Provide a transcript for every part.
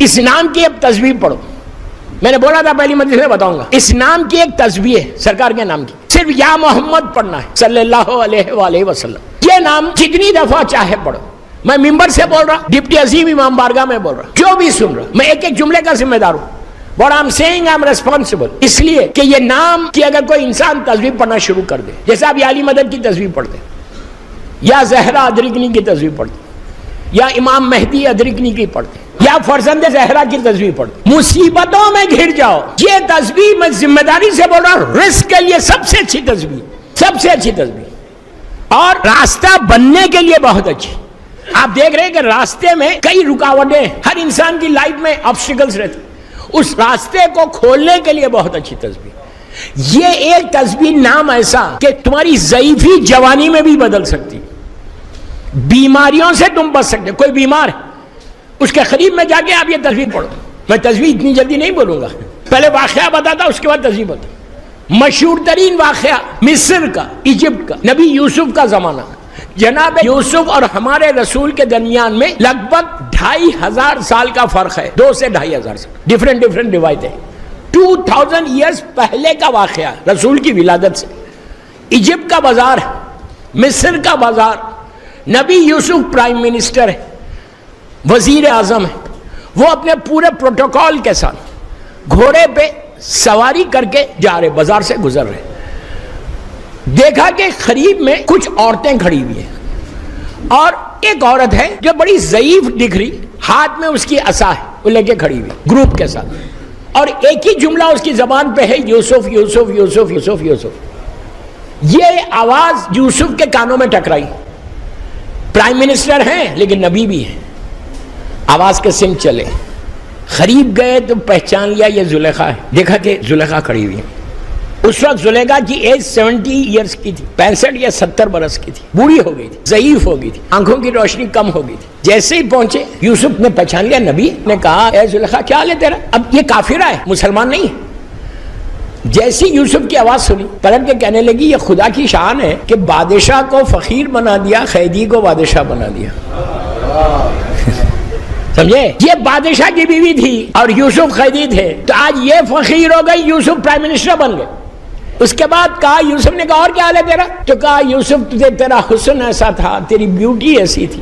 اس نام کی اب تصویر پڑھو. میں نے بولا تھا پہلی مجلس میں بتاؤں گا. اس نام کی ایک تصویر ہے سرکار کے نام کی, صرف یا محمد پڑھنا ہے صلی اللہ علیہ وآلہ وسلم. یہ نام جتنی دفعہ چاہے پڑھو. میں ممبر سے بول رہا, ڈپٹی عظیم امام بارگاہ میں بول رہا, جو بھی سن رہا, میں ایک ایک جملے کا ذمہ دار ہوں. What I'm saying I'm responsible. اس لیے کہ یہ نام کی اگر کوئی انسان تصویر پڑھنا شروع کر دے, جیسے آپ یا علی مدد کی تصویر پڑھتے, یا زہرا ادرکنی کی تصویر پڑھتے, یا امام مہدی ادرکنی کی پڑھتے, یا فرزند زہرا کی تصویر پڑھتے, مصیبتوں میں گھر جاؤ. یہ تصویر میں ذمہ داری سے بول رہا ہوں, رزق کے لیے سب سے اچھی تصویر, سب سے اچھی تصویر, اور راستہ بننے کے لیے بہت اچھی. آپ دیکھ رہے ہیں کہ راستے میں کئی رکاوٹیں, ہر انسان کی لائف میں آبسٹیکلز رہتے, اس راستے کو کھولنے کے لیے بہت اچھی تصویر. یہ ایک تصویر نام ایسا کہ تمہاری ضعیفی جوانی میں بھی بدل سکتی, بیماریوں سے تم بچ سکتے. کوئی بیمار ہے, اس کے قریب میں جا کے آپ یہ تصویر پڑھو. میں تصویر اتنی جلدی نہیں بولوں گا, پہلے واقعہ بتاتا, اس کے بعد تصویر بتا. مشہور ترین واقعہ مصر کا, ایجپٹ کا, نبی یوسف کا زمانہ. جناب یوسف اور ہمارے رسول کے درمیان میں لگ بھگ 2500 سال کا فرق ہے, 2 سے 2500 سال, ڈیفرنٹ روایتیں. 2000 ایئرز پہلے کا واقعہ رسول کی ولادت سے. ایجپٹ کا بازار, مصر کا بازار, نبی یوسف پرائم منسٹر ہے, وزیر اعظم ہے, وہ اپنے پورے پروٹوکول کے ساتھ گھوڑے پہ سواری کر کے جا رہے, بازار سے گزر رہے. دیکھا کہ قریب میں کچھ عورتیں کھڑی ہوئی ہیں, اور ایک عورت ہے جو بڑی ضعیف دکھ رہی, ہاتھ میں اس کی عصا ہے, وہ لے کے کھڑی ہوئی گروپ کے ساتھ, اور ایک ہی جملہ اس کی زبان پہ ہے, یوسف یوسف یوسف یوسف یوسف. یہ آواز یوسف کے کانوں میں ٹکرائی. پرائم منسٹر ہیں لیکن نبی بھی ہیں. آواز کے سنگ چلے, قریب گئے تو پہچان لیا یہ زلیخا ہے. دیکھا کہ زلیخا کھڑی ہوئی. اس وقت زلیخا کی ایج 70 ایئرز کی تھی, 65 یا 70 برس کی تھی, بوڑھی ہو گئی تھی, ضعیف ہو گئی تھی, آنکھوں کی روشنی کم ہو گئی تھی. جیسے ہی پہنچے, یوسف نے پہچان لیا, نبی نے کہا, اے زلیخا کیا حال ہے تیرا؟ اب یہ کافرہ ہے, مسلمان نہیں ہے. جیسی یوسف کی آواز سنی, پلٹ کے کہنے لگی, یہ خدا کی شان ہے کہ بادشاہ کو فقیر بنا دیا, قیدی کو بادشاہ بنا دیا. سمجھے, یہ بادشاہ کی بیوی تھی اور یوسف قیدی تھے, تو آج یہ فقیر ہو گئی, یوسف پرائم منسٹر بن گئے. اس کے بعد کہا, یوسف نے کہا اور کیا حال ہے تیرا؟ تو کہا, یوسف تجھے تیرا حسن ایسا تھا, تیری بیوٹی ایسی تھی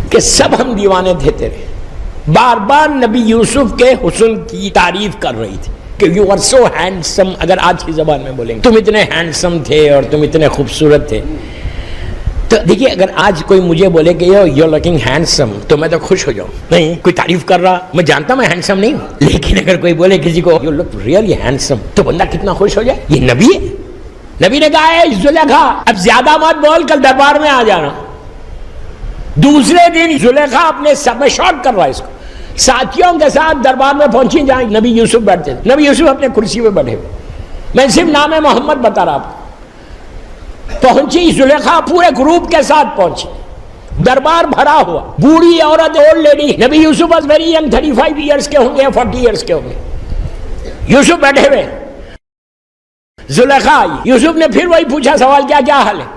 کہ سب ہم دیوانے تھے تیرے. بار بار نبی یوسف کے حسن کی تعریف کر رہی تھی کہ یو آر سو ہینڈسم. اگر آج کی زبان میں بولیں گے, تم اتنے ہینڈسم تھے اور تم اتنے خوبصورت تھے. تو دیکھیے, اگر آج کوئی مجھے بولے کہ یو لکنگ ہینڈسم, تو میں تو خوش ہو جاؤں. نہیں, کوئی تعریف کر رہا, میں جانتا میں ہینڈسم نہیں ہوں, لیکن اگر کوئی بولے کسی کو یو لک ریئلی ہینڈسم, تو بندہ کتنا خوش ہو جائے. یہ نبی ہے. نبی نے کہا, اے زلیخا اب زیادہ مت بول, کل دربار میں آ جانا. دوسرے دن زلیخا اپنے سب میں شارٹ کر رہا ہے اس کو, ساتھیوں کے ساتھ دربار میں پہنچی, جائیں نبی یوسف بیٹھتے تھے. نبی یوسف اپنے کرسی پہ بیٹھے ہوئے, میں صرف نام محمد بتا رہا آپ. پہنچی زلیخا, پورے گروپ کے ساتھ پہنچی, دربار بھرا ہوا, بوڑھی عورت, اولڈ لیڈی. نبی یوسف واز ویری ینگ, 35 ایئرز کے ہوں گے, 40 ایئرز کے ہوں گے. یوسف بیٹھے ہوئے, زلیخا آئی. یوسف نے پھر وہی پوچھا سوال, کیا حال ہے؟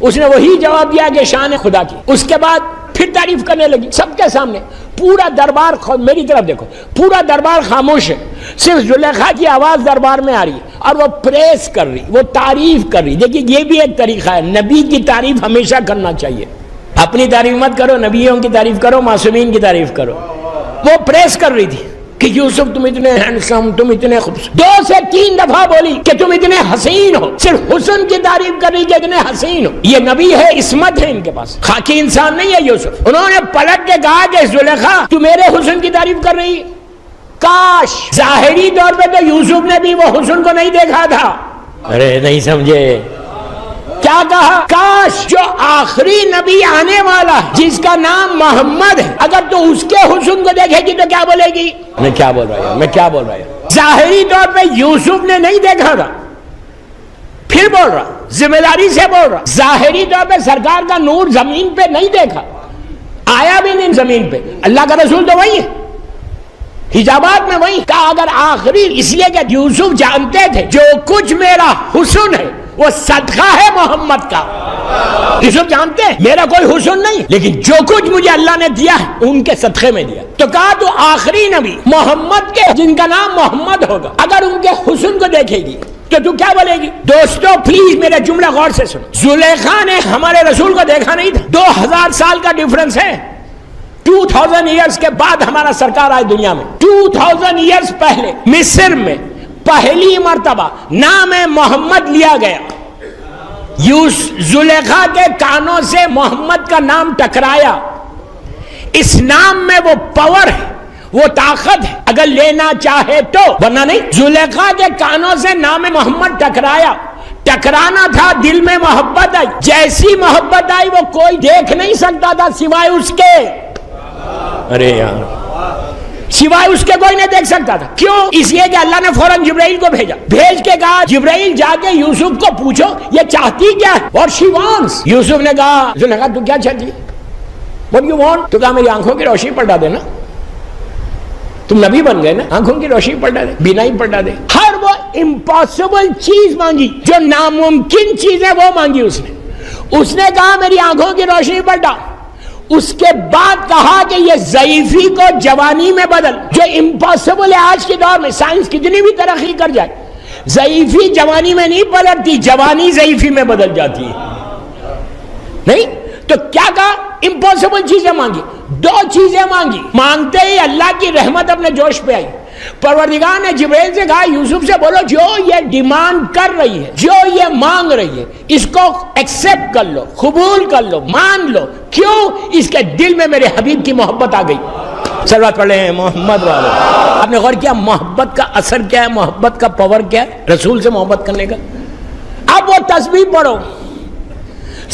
اس نے وہی جواب دیا کہ شان خدا کی. اس کے بعد پھر تعریف کرنے لگی سب کے سامنے. پورا دربار, میری طرف دیکھو, پورا دربار خاموش ہے, صرف زلیخا کی آواز دربار میں آ رہی ہے, اور وہ پریس کر رہی, وہ تعریف کر رہی. دیکھیے, یہ بھی ایک طریقہ ہے, نبی کی تعریف ہمیشہ کرنا چاہیے. اپنی تعریف مت کرو, نبیوں کی تعریف کرو, معصومین کی تعریف کرو. وہ پریس کر رہی تھی کہ یوسف تم اتنے ہینڈسم, تم اتنے خوبصورت. 2 سے 3 دفعہ بولی کہ تم اتنے حسین ہو, صرف حسن کی تعریف کر رہی کہ اتنے حسین ہو. یہ نبی ہے, عصمت ہے ان کے پاس, خاکی انسان نہیں ہے یوسف. انہوں نے پلٹ کے کہا کہ زلیخا تو میرے حسن کی تعریف کر رہی. کاش ظاہری طور پہ تو یوسف نے بھی وہ حسن کو نہیں دیکھا تھا. ارے نہیں سمجھے, کیا کہا, کاش جو آخری نبی آنے والا ہے جس کا نام محمد ہے, اگر تو اس کے حسن کو دیکھے گی تو کیا بولے گی؟ میں کیا بول رہا ہوں, ظاہری طور پہ یوسف نے نہیں دیکھا تھا. پھر بول رہا, ذمہ داری سے بول رہا, ظاہری طور پہ سرکار کا نور زمین پہ نہیں دیکھا, آیا بھی نہیں زمین پہ. اللہ کا رسول تو وہی ہے, حجابات میں وہی کہا. اگر آخری, اس لیے کہ یوسف جانتے تھے جو کچھ میرا حسن ہے وہ صدقہ ہے محمد کا. یوسف جانتے ہیں میرا کوئی حسن نہیں، لیکن جو کچھ مجھے اللہ نے دیا ہے ان کے صدقے میں دیا. تو کہا تو آخری نبی محمد کے جن کا نام محمد ہوگا اگر ان کے حسن کو دیکھے گی تو کیا بولے گی؟ دوستو پلیز میرا جملہ غور سے سنو. زلیخا نے ہمارے رسول کو دیکھا نہیں تھا. 2000 سال کا ڈیفرنس ہے. 2000 ایئرز کے بعد ہمارا سرکار آئے دنیا میں. 2000 ایئرز پہلے مصر میں پہلی مرتبہ نام محمد لیا گیا. زلیخا کے کانوں سے محمد کا نام ٹکرایا. اس نام میں وہ پاور ہے، وہ طاقت ہے، اگر لینا چاہے تو، ورنہ نہیں. زلیخا کے کانوں سے نام محمد ٹکرایا. ٹکرانا تھا، دل میں محبت آئی. جیسی محبت آئی وہ کوئی دیکھ نہیں سکتا تھا سوائے اس کے. ارے یار، سوائے اس کے کوئی نہیں دیکھ سکتا تھا. کیوں؟ اس لیے کہ اللہ نے فوراً جبرائیل کو بھیجا. بھیج کے کہا جبرائیل جا کے یوسف کو پوچھو یہ چاہتی کیا ہے. اور شی وانٹس. یوسف نے کہا، زلیخا تو کیا چاہتی ہے؟ What you want؟ تو کہا میری آنکھوں کی روشنی پلٹا دینا. تم نبی بن گئے نا، آنکھوں کی روشنی پلٹا دے، بینائی پلٹا دے. ہر وہ امپاسبل چیز مانگی، جو ناممکن چیز ہے وہ مانگی اس نے. اس نے کہا میری آنکھوں کی روشنی پلٹا. اس کے بعد کہا کہ یہ ضعیفی کو جوانی میں بدل. جو امپاسبل ہے آج کے دور میں، سائنس کتنی بھی ترقی کر جائے، ضعیفی جوانی میں نہیں پلٹتی، جوانی ضعیفی میں بدل جاتی ہے. نہیں تو کیا کہا؟ امپاسبل چیزیں مانگی. 2 چیزیں مانگی. مانگتے ہی اللہ کی رحمت اپنے جوش پہ آئی. پروردگار نے جبرائیل سے کہا یوسف سے بولو جو یہ ڈیمانڈ کر رہی ہے، جو یہ مانگ رہی ہے، اس کو ایکسپٹ کر لو، قبول کر لو، مان لو. کیوں؟ اس کے دل میں میرے حبیب کی محبت آ گئی. صلوات پڑھ لیں محمد والے. آپ نے غور کیا محبت کا اثر کیا ہے، محبت کا پاور کیا ہے رسول سے محبت کرنے کا؟ اب وہ تسبیح پڑھو،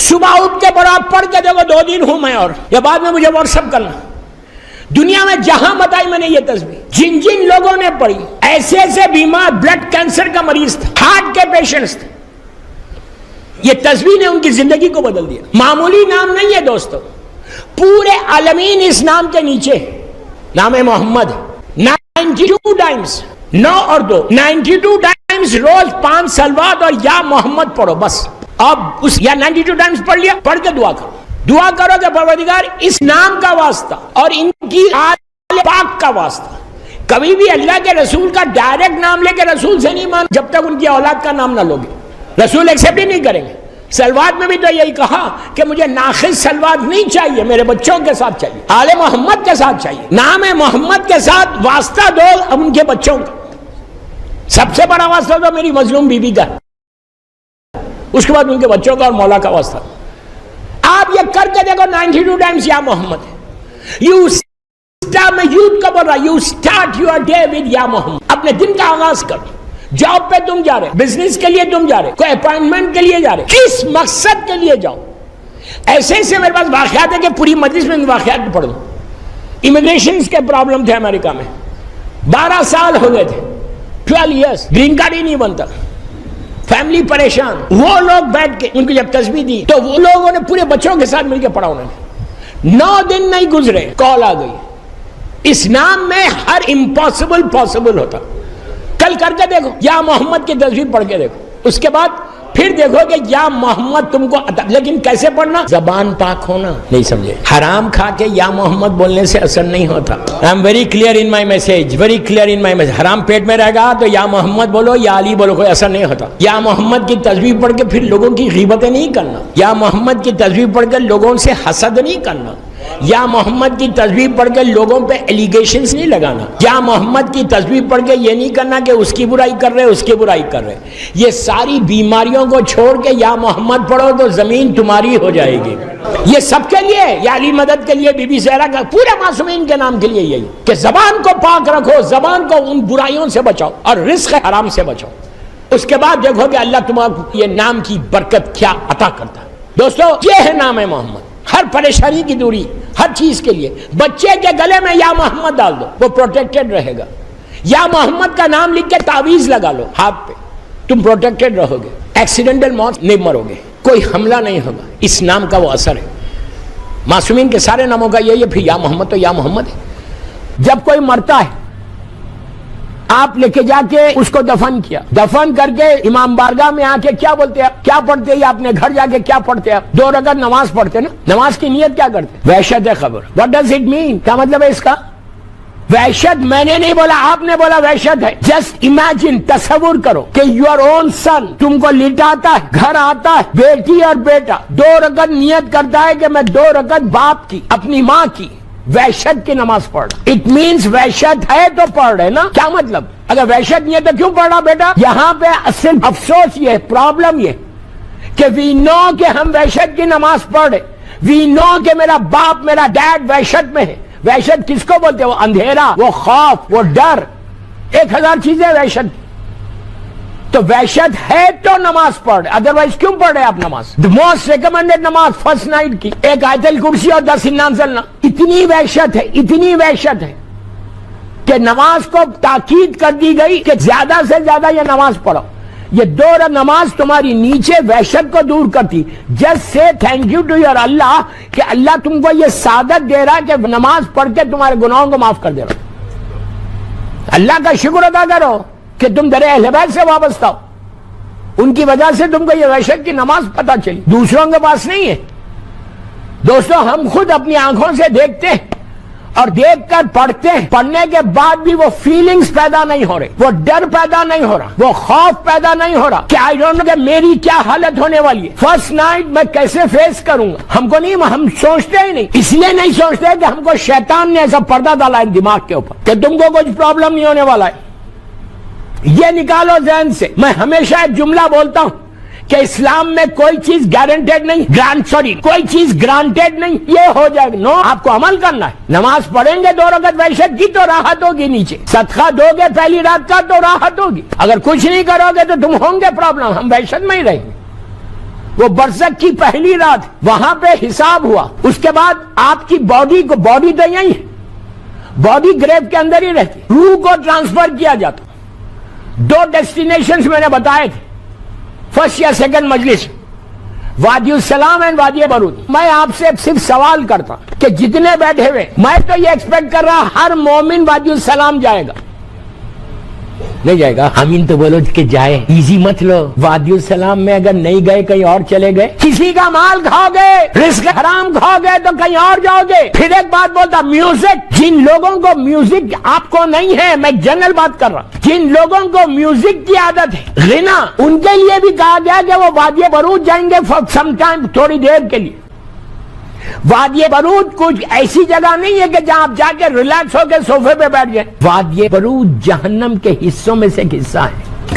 صبح اٹھ کے پڑھو. آپ پڑھ کے دیکھو 2 دن ہوں میں، اور یا بعد میں مجھے واٹس ایپ کرنا. دنیا میں جہاں بتائی میں نے یہ تسبیح، جن جن لوگوں نے پڑھی، ایسے ایسے بیمار، بلڈ کینسر کا مریض تھا، ہارٹ کے پیشنٹس تھے، یہ تسبیح نے ان کی زندگی کو بدل دیا. معمولی نام نہیں ہے دوستو، پورے عالمین اس نام کے نیچے. نام محمد 92 ٹائمز، 9 اور 2 92 ٹائمز روز 5 صلوات اور یا محمد پڑھو بس. اب اس یا 92 ٹائمز پڑھ لیا، پڑھ کے دعا کرو. دعا کرو کہ پروردگار اس نام کا واسطہ اور ان کی آل پاک کا واسطہ کبھی بھی اللہ کے رسول کا ڈائریکٹ نام لے کے رسول سے نہیں مان جب تک ان کی اولاد کا نام نہ لوگے. رسول ایکسیپٹ ہی نہیں کریں گے. سلوات میں بھی تو یہی کہا کہ مجھے ناقص سلوات نہیں چاہیے، میرے بچوں کے ساتھ چاہیے، آل محمد کے ساتھ چاہیے. نام محمد کے ساتھ واسطہ دو اب ان کے بچوں کا. سب سے بڑا واسطہ تو میری مظلوم بیوی کا، اس کے بعد ان کے بچوں کا اور مولا کا واسطہ. آپ یہ کر کے دیکھو 92 ٹائمز یا محمد. میں یوتھ کا بول رہا، you start your day with یا محمد. اپنے دن کا آغاز کرو. جاب پہ تم جا رہے، بزنس کے لیے تم جا رہے، کوئی اپائنٹمنٹ کے لیے جا رہے، کس مقصد کے لیے جاؤ. ایسے ایسے میرے پاس واقعات ہے کہ پوری مجلس میں واقعات پڑھ دوں. امیگریشن کے پرابلم تھے امریکہ میں، 12 سال ہو گئے تھے، 12 ایئرس، گرین کارڈ ہی نہیں بنتا، فیملی پریشان. وہ لوگ بیٹھ کے ان کو جب تسبیح دی تو وہ لوگوں نے پورے بچوں کے ساتھ مل کے پڑھا. انہوں نے 9 دن نہیں گزرے، کال آ گئی. اس نام میں ہر امپاسبل پاسبل ہوتا. کل کر کے دیکھو، یا محمد کی تسبیح پڑھ کے دیکھو، اس کے بعد پھر دیکھو کہ یا محمد تم کو عطا. لیکن کیسے پڑھنا؟ زبان پاک ہونا. نہیں سمجھے؟ حرام کھا کے یا محمد بولنے سے اثر نہیں ہوتا. I am very clear in my message, very clear in my message. حرام پیٹ میں رہے گا تو یا محمد بولو یا علی بولو، کوئی اثر نہیں ہوتا. یا محمد کی تسبیح پڑھ کے پھر لوگوں کی غیبتیں نہیں کرنا. یا محمد کی تسبیح پڑھ کے لوگوں سے حسد نہیں کرنا. یا محمد کی تسبیح پڑھ کے لوگوں پہ ایلیگیشنز نہیں لگانا. یا محمد کی تسبیح پڑھ کے یہ نہیں کرنا کہ اس کی برائی کر رہے اس کی برائی کر رہے. یہ ساری بیماریوں کو چھوڑ کے یا محمد پڑھو تو زمین تمہاری ہو جائے گی. یہ سب کے لیے، یا علی مدد کے لیے، بی بی زہرا کا، پورے معصومین کے نام کے لیے یہی کہ زبان کو پاک رکھو، زبان کو ان برائیوں سے بچاؤ اور رزق حرام سے بچاؤ. اس کے بعد دیکھو کہ اللہ تمہیں یہ نام کی برکت کیا عطا کرتا ہے. دوستو یہ ہے نام محمد. ہر پریشانی کی دوری، ہر چیز کے لیے. بچے کے گلے میں یا محمد ڈال دو، وہ پروٹیکٹڈ رہے گا. یا محمد کا نام لکھ کے تعویذ لگا لو ہاتھ پہ، تم پروٹیکٹڈ رہو گے. ایکسیڈنٹل موت نہیں مرو گے، کوئی حملہ نہیں ہوگا. اس نام کا وہ اثر ہے. معصومین کے سارے ناموں کا یہی ہے. پھر یا محمد تو یا محمد ہے. جب کوئی مرتا ہے آپ لے کے جا کے اس کو دفن کیا, دفن کر کے امام بارگاہ میں آ کے کیا بولتے ہیں, کیا پڑھتے ہیں, اپنے گھر جا کے کیا پڑھتے ہیں, 2 رکعت نماز پڑھتے نا, نماز کی نیت کیا کرتے, وحشت ہے خبر. واٹ ڈز اٹ مین, کیا مطلب ہے اس کا؟ وحشت میں نے نہیں بولا, آپ نے بولا وحشت ہے. جسٹ امیجن, تصور کرو کہ یور اون سن تم کو لٹاتا ہے, گھر آتا ہے, بیٹی اور بیٹا 2 رکعت نیت کرتا ہے کہ میں 2 رکعت باپ کی, اپنی ماں کی وحشت کی نماز پڑھ رہا. اٹ مینس وحشت ہے تو پڑھ رہے نا. کیا مطلب, اگر وحشت نہیں ہے تو کیوں پڑھ رہا بیٹا؟ یہاں پہ اصل افسوس یہ, پرابلم یہ کہ وی نو کہ ہم وحشت کی نماز پڑھ رہے, وی نو کہ میرا باپ, میرا ڈیڈ وحشت میں ہے. وحشت کس کو بولتے ہیں؟ وہ اندھیرا, وہ خوف, وہ ڈر, 1000 چیزیں وحشت. تو وحشت ہے تو نماز پڑھ رہے, ادروائز کیوں پڑھ رہے آپ نماز؟ دی موسٹ ریکمینڈیڈ نماز فرسٹ نائٹ کی, 1 آیت الکرسی اور 10 انا انزلنا. اتنی وحشت ہے, اتنی وحشت ہے کہ نماز کو تاکید کر دی گئی کہ زیادہ سے زیادہ یہ نماز پڑھو. یہ 2 رکعت نماز تمہاری نیچے وحشت کو دور کرتی. جسٹ سے تھینک یو ٹو یور اللہ کہ اللہ تم کو یہ سعادت دے رہا ہے کہ نماز پڑھ کے تمہارے گناہوں کو معاف کر دے رہا. اللہ کا شکر ادا کرو کہ تم در اہل بیت سے وابستہ ہو, ان کی وجہ سے تم کو یہ وحشت کی نماز پتہ چلی, دوسروں کے پاس نہیں ہے. دوستو, ہم خود اپنی آنکھوں سے دیکھتے ہیں اور دیکھ کر پڑھتے ہیں, پڑھنے کے بعد بھی وہ فیلنگز پیدا نہیں ہو رہے, وہ ڈر پیدا نہیں ہو رہا, وہ خوف پیدا نہیں ہو رہا کہ آئی ڈونٹ نو کہ میری کیا حالت ہونے والی ہے, فرسٹ نائٹ میں کیسے فیس کروں گا. ہم کو نہیں, ہم سوچتے ہی نہیں. اس لیے نہیں سوچتے کہ ہم کو شیطان نے ایسا پردہ ڈالا ہے دماغ کے اوپر کہ تم کو کچھ پرابلم نہیں ہونے والا ہے. یہ نکالو ذہن سے. میں ہمیشہ ایک جملہ بولتا ہوں کہ اسلام میں کوئی چیز گارنٹیڈ نہیں, کوئی چیز گرانٹیڈ نہیں, یہ ہو جائے گا. نو, آپ کو عمل کرنا ہے. نماز پڑھیں گے 2 رکعت وحشت کی تو راحت ہوگی نیچے, صدقہ دو گے پہلی رات کا تو راحت ہوگی. اگر کچھ نہیں کرو گے تو تم ہوں گے پرابلم, ہم وحشت میں ہی رہیں گے. وہ برزخ کی پہلی رات, وہاں پہ حساب ہوا, اس کے بعد آپ کی باڈی کو, باڈی تو یہی ہے, باڈی گریو کے اندر ہی رہتی, روح کو ٹرانسفر کیا جاتا. 2 ڈیسٹینیشنز میں نے بتائے تھے فرسٹ یا سیکنڈ مجلس, وادی السلام اینڈ وادی برود. میں آپ سے صرف سوال کرتا کہ جتنے بیٹھے ہوئے, میں تو یہ ایکسپیکٹ کر رہا ہر مومن وادی السلام جائے گا. نہیں جائے گا؟ آمین تو بولو کہ جائے. ایزی مت لو. وادی السلام میں اگر نہیں گئے, کہیں اور چلے گئے, کسی کا مال کھاؤ گے, رزق حرام کھاؤ گے تو کہیں اور جاؤ گے. پھر ایک بات بولتا, میوزک, جن لوگوں کو میوزک آپ کو نہیں ہے, میں جنرل بات کر رہا ہوں, جن لوگوں کو میوزک کی عادت ہے, غنا, ان کے لیے بھی کہا گیا کہ وہ وادی برود جائیں گے فار سم ٹائم, تھوڑی دیر کے لیے. وادی برود کچھ ایسی جگہ نہیں ہے کہ جہاں آپ جا کے ریلیکس ہو کے صوفے پہ بیٹھ جائیں. وادی برود جہنم کے حصوں میں سے ایک حصہ ہے.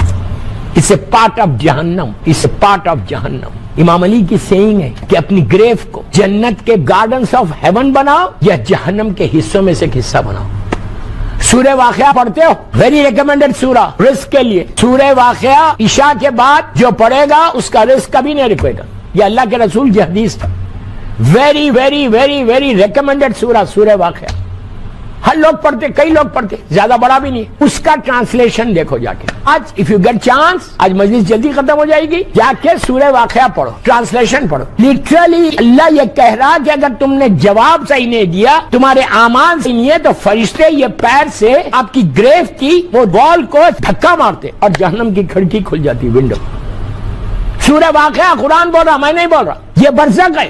اس اے پارٹ آف جہنم, اس اے پارٹ آف جہنم. امام علی کی سیئنگ ہے کہ اپنی گریو کو جنت کے گارڈنز آف ہیون بناؤ یا جہنم کے حصوں میں سے ایک حصہ بناؤ. سورہ واقعہ پڑھتے ہو, ویری ریکمینڈڈ سورہ رزق کے لیے. سورہ واقعہ عشاء کے بعد جو پڑھے گا اس کا رزق کبھی نہیں رکے گا. یہ اللہ کے رسول کی حدیث تھا. Very very very very recommended سورہ, سورہ واقعہ. ہر لوگ پڑھتے, کئی لوگ پڑھتے, زیادہ بڑا بھی نہیں. اس کا ٹرانسلیشن دیکھو جا کے. آج اف یو گیٹ چانس, آج مجلس جلدی ختم ہو جائے گی, جا کے سورہ واقعہ پڑھو, ٹرانسلیشن پڑھو. لٹرلی اللہ یہ کہہ رہا کہ اگر تم نے جواب صحیح نہیں دیا, تمہارے اعمال صحیح نہیں ہے, تو فرشتے یہ پیر سے آپ کی گریو کی وہ وال کو دھکا مارتے اور جہنم کی کھڑکی کھل جاتی, ونڈو. سورہ واقعہ قرآن بول رہا, میں نہیں بول رہا. یہ برزخ ہے.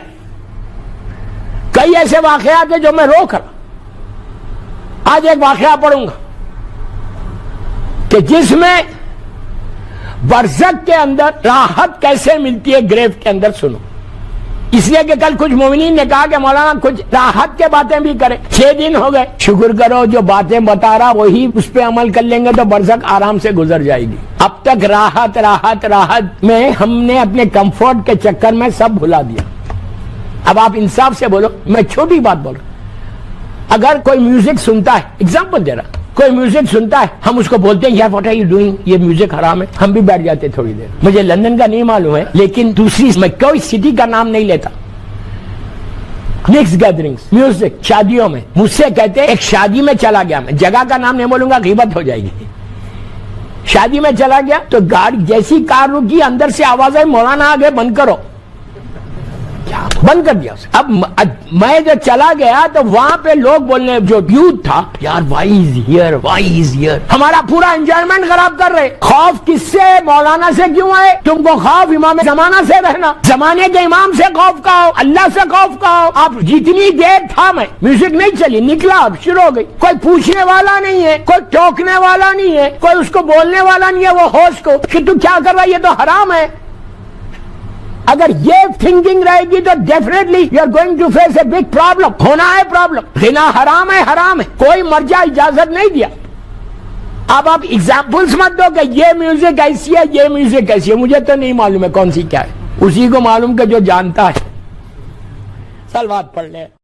کئی ایسے واقعات ہیں جو میں روک رہا. آج ایک واقعہ پڑھوں گا کہ جس میں برزخ کے اندر راحت کیسے ملتی ہے گریو کے اندر. سنو, اس لیے کہ کل کچھ مومنین نے کہا کہ مولانا کچھ راحت کے باتیں بھی کریں. 6 دن ہو گئے, شکر کرو جو باتیں بتا رہا وہی اس پہ عمل کر لیں گے تو برزخ آرام سے گزر جائے گی. اب تک راحت راحت راحت میں ہم نے اپنے کمفورٹ کے چکر میں سب بھلا دیا. اب آپ انصاف سے بولو, میں چھوٹی بات بول رہا ہوں. اگر کوئی میوزک سنتا ہے, ایگزامپل دے رہا, کوئی میوزک سنتا ہے, ہم اس کو بولتے ہیں یار واٹ آر یو ڈوئنگ, یہ میوزک حرام ہے, ہم بھی بیٹھ جاتے تھوڑی دیر. مجھے لندن کا نہیں معلوم ہے, لیکن دوسری, میں کوئی سٹی کا نام نہیں لیتا, نیکسٹ گیدرنگز میوزک شادیوں میں مجھ سے کہتے ایک شادی میں چلا گیا, میں جگہ کا نام نہیں بولوں گا, غیبت ہو جائے گی. شادی میں چلا گیا تو گاڑی جیسی کار رکی, اندر سے آواز آئی مولانا آگے بند کرو. کیا بند کر دیا اسے. اب میں جو چلا گیا تو وہاں پہ لوگ بولنے, جو یوتھ تھا, یار وائی از ہیئر, ہمارا پورا انجوائمنٹ خراب کر رہے. خوف کس سے, مولانا سے کیوں آئے تم کو خوف؟ امام زمانہ سے رہنا, زمانے کے امام سے خوف کا ہو, اللہ سے خوف کا ہو. آپ جتنی دیر تھا میں میوزک نہیں چلی, نکلا, اب شروع ہو گئی. کوئی پوچھنے والا نہیں ہے, کوئی ٹوکنے والا نہیں ہے, کوئی اس کو بولنے والا نہیں ہے وہ ہوسٹ کو کہ تو کیا کر رہا ہے, یہ تو حرام ہے. اگر یہ تھنکنگ رہے گی تو definitely you are going to face a big problem. ہونا ہے پرابلم. غنا حرام ہے, کوئی مرجع اجازت نہیں دیا. اب آپ ایگزامپلس مت دو کہ یہ میوزک ایسی ہے, یہ میوزک ایسی ہے. مجھے تو نہیں معلوم ہے کون سی کیا ہے, اسی کو معلوم کہ جو جانتا ہے. سلوات پڑھ لے.